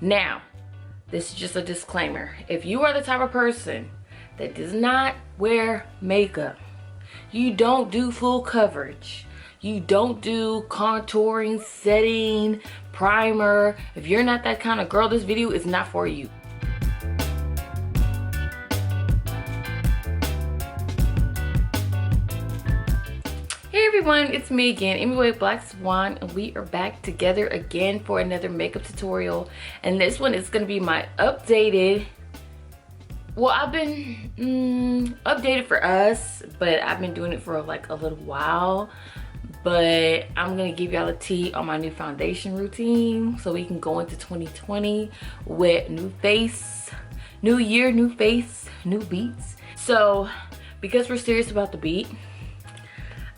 Now, this is just a disclaimer. If you are the type of person that does not wear makeup, you don't do full coverage, you don't do contouring, setting, primer, if you're not that kind of girl, this video is not for you. Hey everyone, it's me again, Amy Black Swan, and we are back together again for another makeup tutorial. And this one is going to be my updated, well, I've been updated for us, but I've been doing it for like a little while. But I'm going to give y'all a tea on my new foundation routine so we can go into 2020 with new face, new year, new face, new beats. So because we're serious about the beat,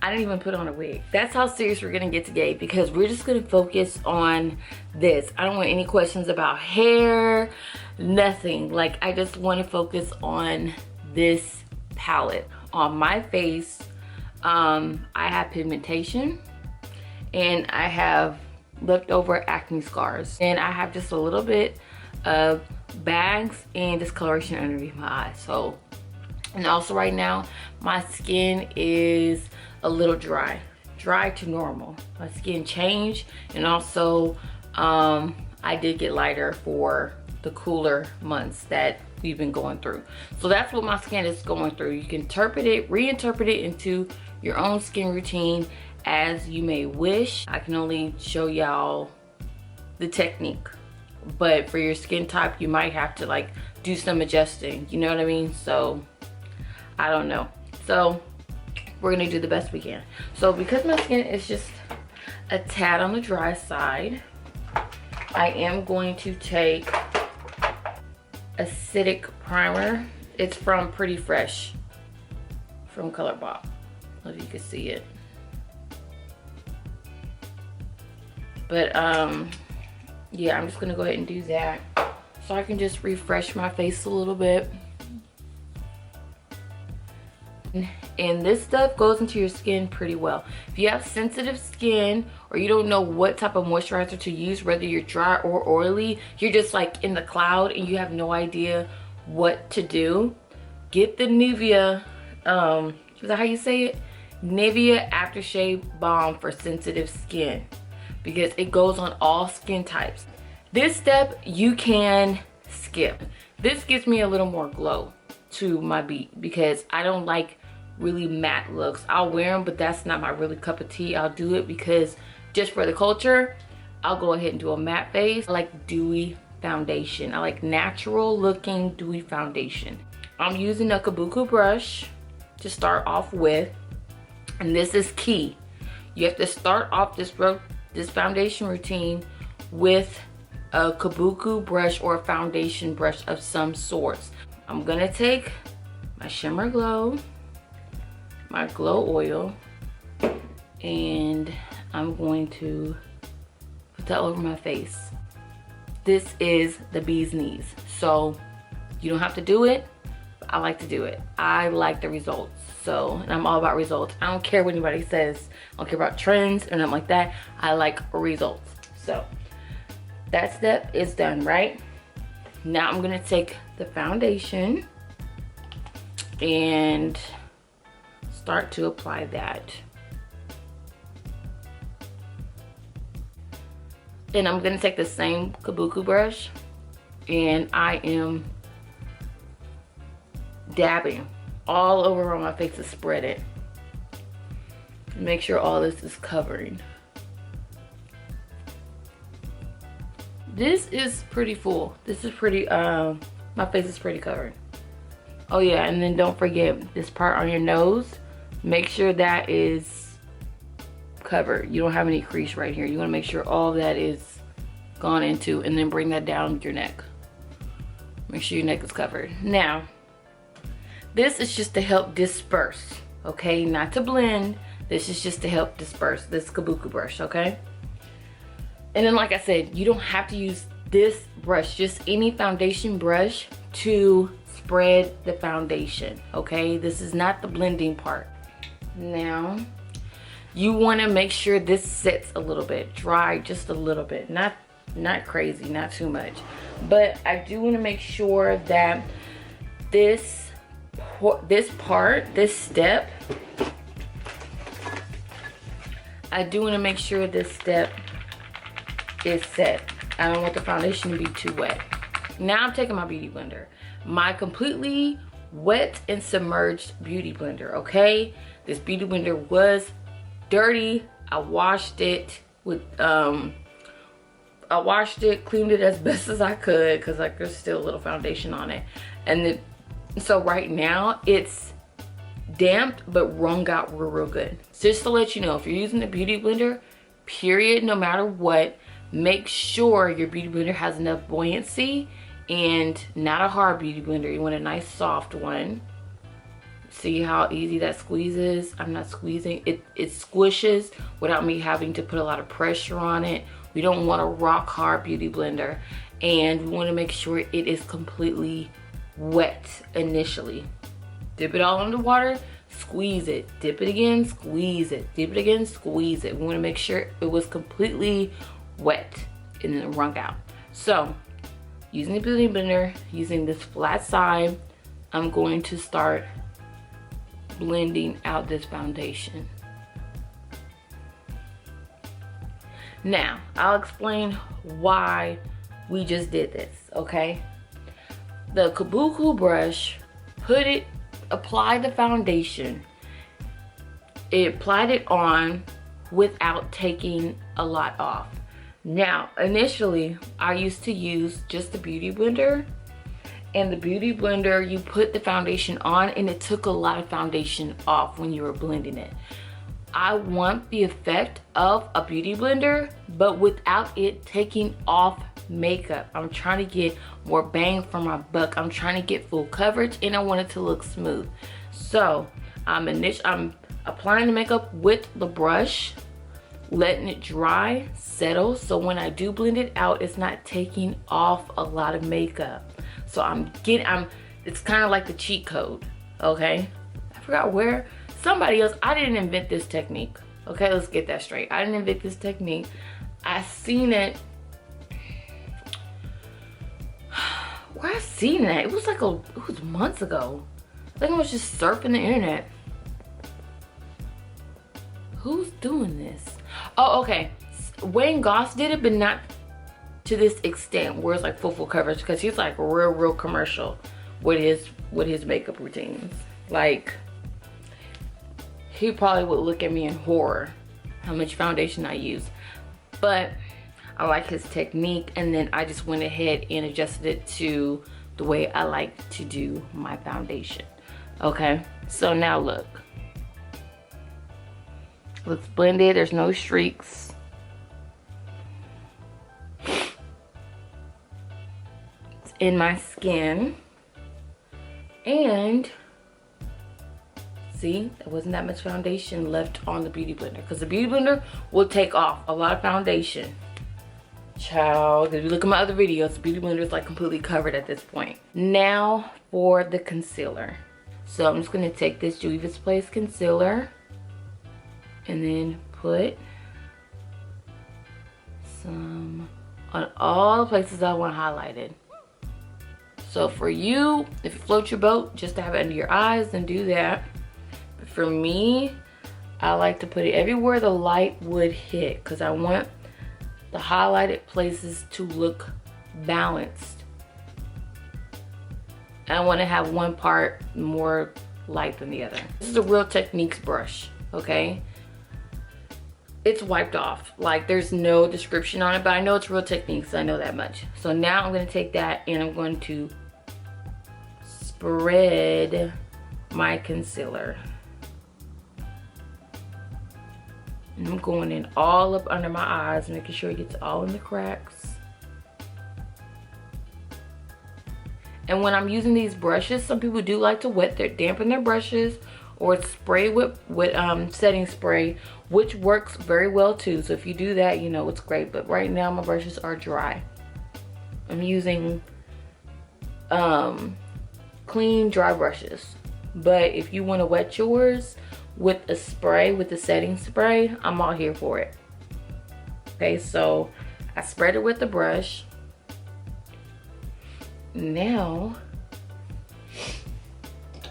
I didn't even put on a wig. That's how serious we're gonna get today, because we're just gonna focus on this. I don't want any questions about hair, nothing. Like, I just want to focus on this palette. On my face, I have pigmentation and I have leftover acne scars, and I have just a little bit of bags and discoloration underneath my eyes. So, and also right now my skin is a little dry to normal. My skin changed, and also I did get lighter for the cooler months that we've been going through. So that's what my skin is going through. You can interpret it, reinterpret it into your own skin routine as you may wish. I can only show y'all the technique, but for your skin type you might have to like do some adjusting, you know what I mean? So I don't know. So we're gonna do the best we can. So because my skin is just a tad on the dry side, I am going to take acidic primer. It's from Pretty Fresh, from ColourPop. I don't know if you can see it. But yeah, I'm just gonna go ahead and do that so I can just refresh my face a little bit. And this stuff goes into your skin pretty well. If you have sensitive skin, or you don't know what type of moisturizer to use, whether you're dry or oily, you're just like in the cloud and you have no idea what to do, get the Nivea, is that how you say it? Nivea Aftershave Balm for sensitive skin, because it goes on all skin types. This step you can skip. This gives me a little more glow to my beat, because I don't like really matte looks. I'll wear them, but that's not my really cup of tea. I'll do it because just for the culture, I'll go ahead and do a matte face. I like dewy foundation. I like natural looking dewy foundation. I'm using a kabuki brush to start off with, and this is key. You have to start off this foundation routine with a kabuki brush or a foundation brush of some sorts. I'm gonna take my Shimmer Glow, my Glow Oil, and I'm going to put that over my face. This is the bee's knees, so you don't have to do it, but I like to do it. I like the results, so, and I'm all about results. I don't care what anybody says. I don't care about trends or nothing like that. I like results. So that step is done, right? Now I'm gonna take the foundation and start to apply that. Then I'm gonna take the same kabuki brush, and I am dabbing all over on my face to spread it. Make sure all this is covering. This is pretty full. This is pretty, my face is pretty covered. Oh yeah, and then don't forget this part on your nose. Make sure that is covered. You don't have any crease right here. You wanna make sure all that is gone into, and then bring that down your neck. Make sure your neck is covered. Now, this is just to help disperse, okay? Not to blend. This is just to help disperse, this kabuki brush, okay? And then like I said, you don't have to use this brush, just any foundation brush to spread the foundation, okay? This is not the blending part. Now, you want to make sure this sets a little bit, dry just a little bit, not not crazy, not too much. But I do want to make sure that this step, I do want to make sure this step is set. I don't want the foundation to be too wet. Now I'm taking my beauty blender, my completely wet and submerged beauty blender, okay? This beauty blender was dirty. I washed it with cleaned it as best as I could, because like there's still a little foundation on it. And so right now it's damped but wrung out real good. So just to let you know, if you're using a beauty blender, period, no matter what, make sure your beauty blender has enough buoyancy, and not a hard beauty blender. You want a nice soft one. See how easy that squeezes? I'm not squeezing. It squishes without me having to put a lot of pressure on it. We don't want a rock hard beauty blender, and we want to make sure it is completely wet initially. Dip it all under water, squeeze it, dip it again, squeeze it, dip it again, squeeze it. We want to make sure it was completely wet and then wrung out. So using the beauty blender, using this flat side, I'm going to start blending out this foundation. Now I'll explain why we just did this, okay? The booboo brush applied the foundation. It applied it on without taking a lot off. Now, initially, I used to use just the beauty blender, and the beauty blender, you put the foundation on and it took a lot of foundation off when you were blending it. I want the effect of a beauty blender, but without it taking off makeup. I'm trying to get more bang for my buck. I'm trying to get full coverage, and I want it to look smooth. So I'm applying the makeup with the brush, letting it dry, settle, so when I do blend it out, it's not taking off a lot of makeup. So it's kind of like the cheat code, okay? I forgot where, somebody else, I didn't invent this technique, okay? Let's get that straight. I didn't invent this technique. I seen it, where I seen that? It was like it was months ago. I think I was just surfing the internet. Who's doing this? Oh, okay. Wayne Goss did it, but not to this extent where it's like full coverage, because he's like real commercial with his makeup routines. Like, he probably would look at me in horror how much foundation I use. But I like his technique, and then I just went ahead and adjusted it to the way I like to do my foundation. Okay, so now look. Looks blended, there's no streaks. It's in my skin. And see, there wasn't that much foundation left on the beauty blender, because the beauty blender will take off a lot of foundation. Child, if you look at my other videos, the beauty blender is like completely covered at this point. Now for the concealer. So I'm just gonna take this Juvia's Place concealer and then put some on all the places I want highlighted. So for you, if you float your boat just to have it under your eyes, then do that. But for me, I like to put it everywhere the light would hit, because I want the highlighted places to look balanced. I want to have one part more light than the other. This is a Real Techniques brush, okay? It's wiped off. Like, there's no description on it, but I know it's Real Techniques, so I know that much. So now I'm going to take that and I'm going to spread my concealer. And I'm going in all up under my eyes, making sure it gets all in the cracks. And when I'm using these brushes, some people do like to dampen their brushes or spray with setting spray, which works very well too. So if you do that, you know it's great. But right now my brushes are dry. I'm using clean, dry brushes. But if you want to wet yours with a spray, with the setting spray, I'm all here for it. Okay, so I spread it with the brush. Now,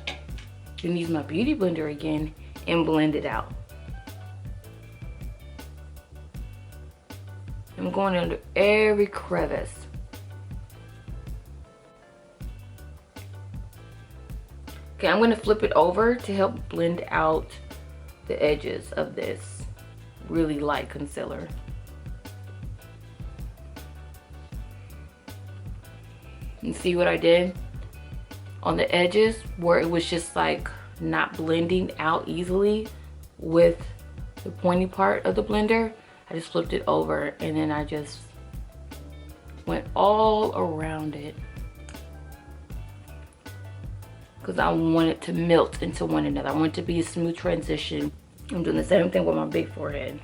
I can use my beauty blender again and blend it out. I'm going under every crevice. Okay, I'm gonna flip it over to help blend out the edges of this really light concealer. And see what I did? On the edges where it was just like not blending out easily with the pointy part of the blender, I just flipped it over and then I just went all around it because I want it to melt into one another. I want it to be a smooth transition. I'm doing the same thing with my big forehead.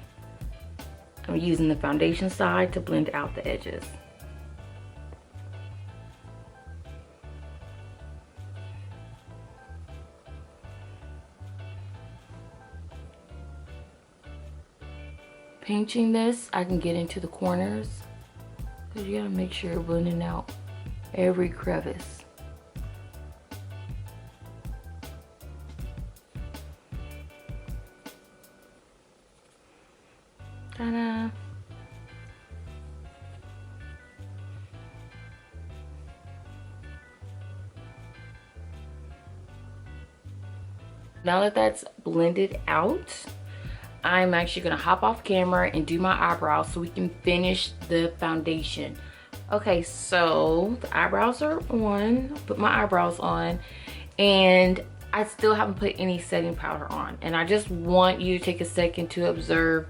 I'm using the foundation side to blend out the edges. Pinching this, I can get into the corners because you gotta make sure you're blending out every crevice. Ta-da! Now that that's blended out, I'm actually gonna hop off camera and do my eyebrows so we can finish the foundation. Okay, so the eyebrows are on, put my eyebrows on, and I still haven't put any setting powder on. And I just want you to take a second to observe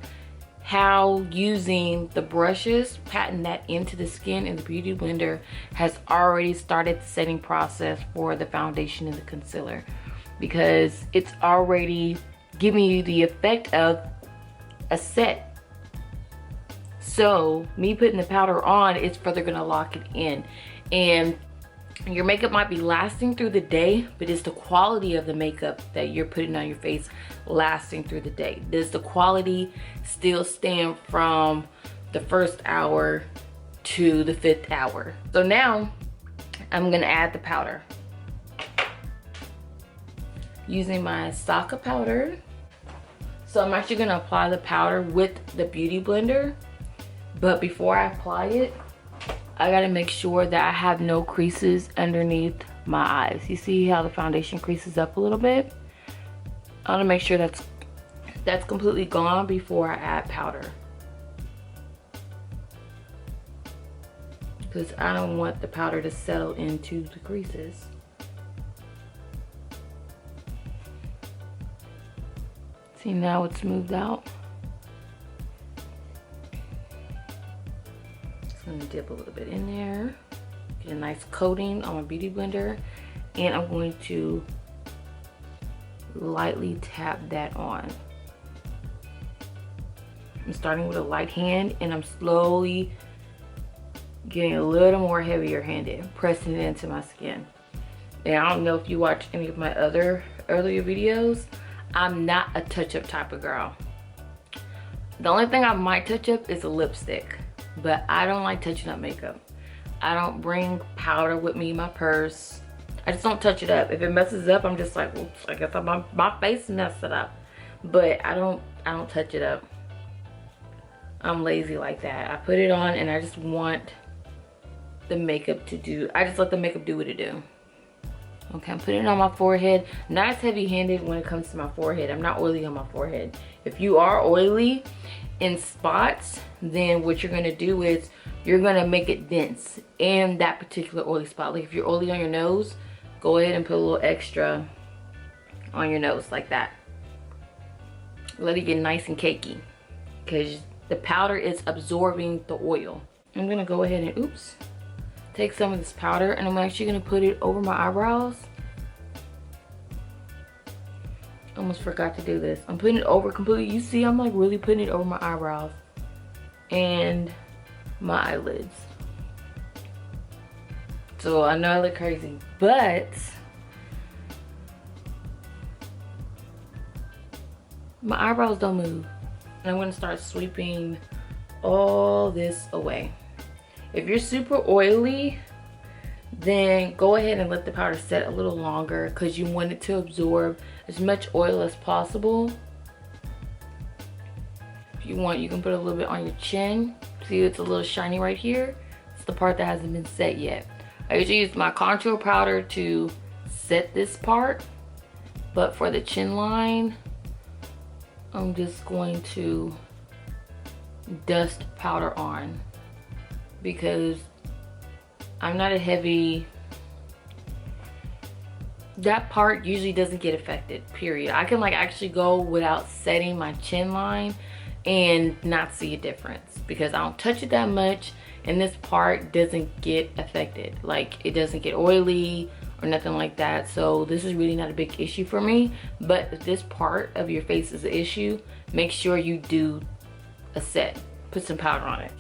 how using the brushes, patting that into the skin in the Beauty Blender has already started the setting process for the foundation and the concealer, because it's already giving you the effect of a set. So me putting the powder on is further gonna lock it in. And your makeup might be lasting through the day, but it's the quality of the makeup that you're putting on your face lasting through the day. Does the quality still stand from the first hour to the 5th hour? So now I'm gonna add the powder. Using my Saka powder. So I'm actually gonna apply the powder with the Beauty Blender, but before I apply it, I gotta make sure that I have no creases underneath my eyes. You see how the foundation creases up a little bit? I wanna make sure that's completely gone before I add powder, because I don't want the powder to settle into the creases. See, now it's smoothed out. Just gonna dip a little bit in there, get a nice coating on my Beauty Blender, and I'm going to lightly tap that on. I'm starting with a light hand and I'm slowly getting a little more heavier handed, pressing it into my skin. And I don't know if you watch any of my earlier videos, I'm not a touch-up type of girl. The only thing I might touch up is a lipstick, but I don't like touching up makeup. I don't bring powder with me in my purse. I just don't touch it up. If it messes up, I'm just like, oops, I guess my face messed it up. But I don't touch it up. I'm lazy like that. I put it on and I just want the makeup to do, I just let the makeup do what it do. Okay, I'm putting it on my forehead. Not as heavy-handed when it comes to my forehead. I'm not oily on my forehead. If you are oily in spots, then what you're gonna do is you're gonna make it dense in that particular oily spot. Like if you're oily on your nose, go ahead and put a little extra on your nose like that. Let it get nice and cakey, because the powder is absorbing the oil. I'm gonna go ahead and, oops, take some of this powder and I'm actually gonna put it over my eyebrows. Almost forgot to do this. I'm putting it over completely. You see, I'm like really putting it over my eyebrows and my eyelids. So I know I look crazy, but my eyebrows don't move. And I'm gonna start sweeping all this away. If you're super oily, then go ahead and let the powder set a little longer because you want it to absorb as much oil as possible. If you want, you can put a little bit on your chin. See, it's a little shiny right here. It's the part that hasn't been set yet. I usually use my contour powder to set this part, but for the chin line, I'm just going to dust powder on because I'm not a heavy, that part usually doesn't get affected, period. I can like actually go without setting my chin line and not see a difference because I don't touch it that much, and this part doesn't get affected. Like, it doesn't get oily or nothing like that. So this is really not a big issue for me. But if this part of your face is an issue, make sure you do a set. Put some powder on it.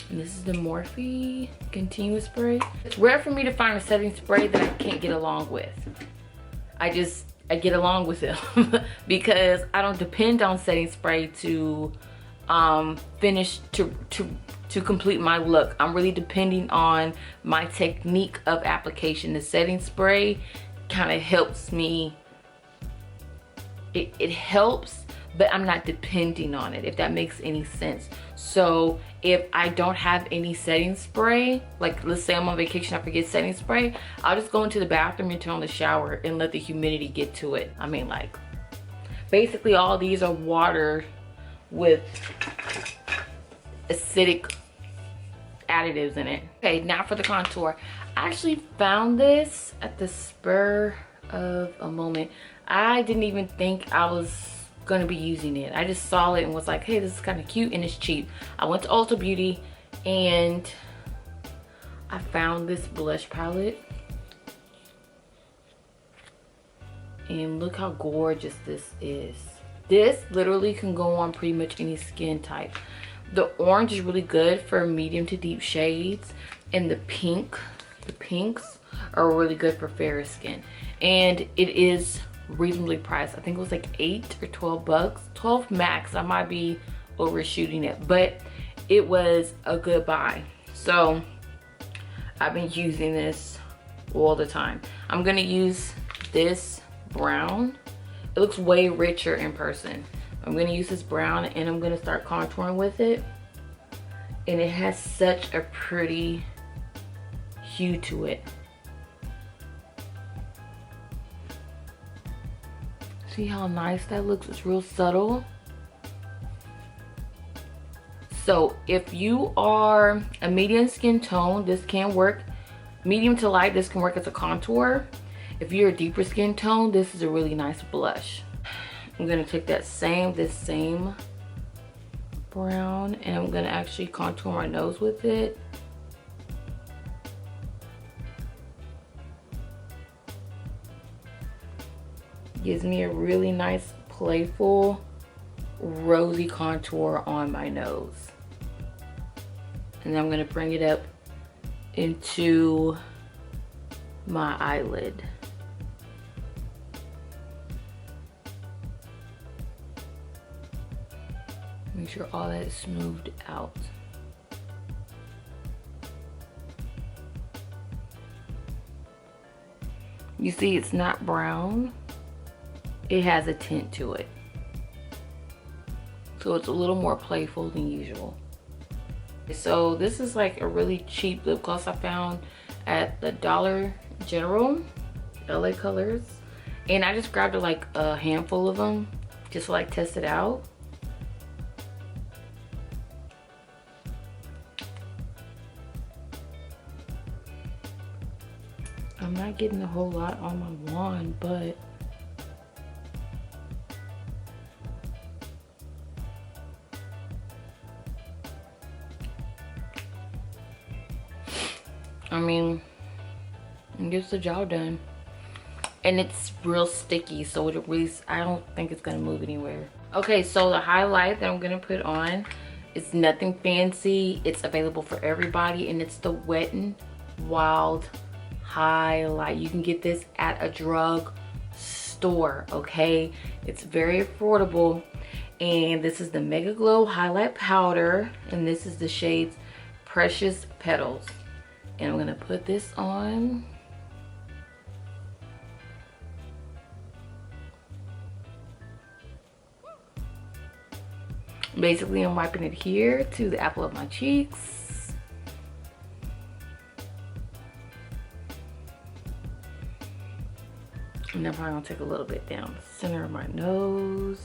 And this is the Morphe Continuous Spray. It's rare for me to find a setting spray that I can't get along with. I get along with them because I don't depend on setting spray to finish to complete my look. I'm really depending on my technique of application. The setting spray kind of helps me. It helps, but I'm not depending on it, if that makes any sense. So if I don't have any setting spray, like let's say I'm on vacation, I forget setting spray, I'll just go into the bathroom and turn on the shower and let the humidity get to it. I mean, like, basically all these are water with acidic additives in it. Okay, now for the contour. I actually found this at the spur of a moment. I didn't even think I was gonna be using it. I just saw it and was like, hey, this is kind of cute and it's cheap. I went to Ulta Beauty and I found this blush palette, and look how gorgeous this is. This literally can go on pretty much any skin type. The orange is really good for medium to deep shades, and the pinks are really good for fairer skin. And it is reasonably priced. I think it was like 8 or 12 bucks, 12 max. I might be overshooting it, but it was a good buy. So I've been using this all the time. I'm gonna use this brown. It looks way richer in person. I'm gonna use this brown and I'm gonna start contouring with it. And it has such a pretty hue to it. See how nice that looks? It's real subtle. So if you are a medium skin tone, this can work. Medium to light, this can work as a contour. If you're a deeper skin tone, this is a really nice blush. I'm gonna take this same brown, and I'm gonna actually contour my nose with it. Gives me a really nice, playful, rosy contour on my nose. And then I'm gonna bring it up into my eyelid. Make sure all that is smoothed out. You see, it's not brown. It has a tint to it. So it's a little more playful than usual. So this is like a really cheap lip gloss I found at the Dollar General, LA Colors. And I just grabbed like a handful of them just to like test it out. I'm not getting a whole lot on my wand, but I mean, it gets the job done. And it's real sticky, so it really, I don't think it's gonna move anywhere. Okay, so the highlight that I'm gonna put on is nothing fancy. It's available for everybody, and it's the Wet n Wild highlight. You can get this at a drug store store, okay? It's very affordable. And this is the Mega Glow Highlight Powder, and this is the shades Precious Petals. And I'm gonna put this on. Basically, I'm wiping it here to the apple of my cheeks. And then I'm probably gonna take a little bit down the center of my nose.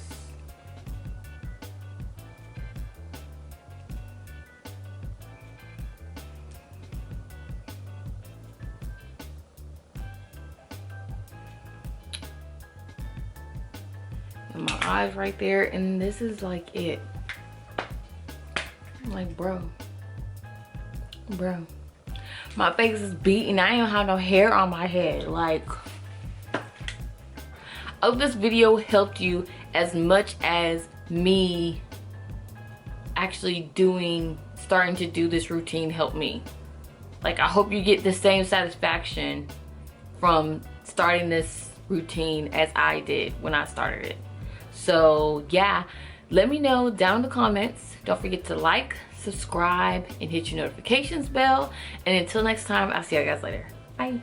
And my eyes right there, and this is like it. I'm like, bro, my face is beat and I don't have no hair on my head. Like, I hope this video helped you as much as me actually starting to do this routine helped me. Like, I hope you get the same satisfaction from starting this routine as I did when I started it. So yeah, let me know down in the comments. Don't forget to like, subscribe, and hit your notifications bell. And until next time, I'll see you guys later. Bye.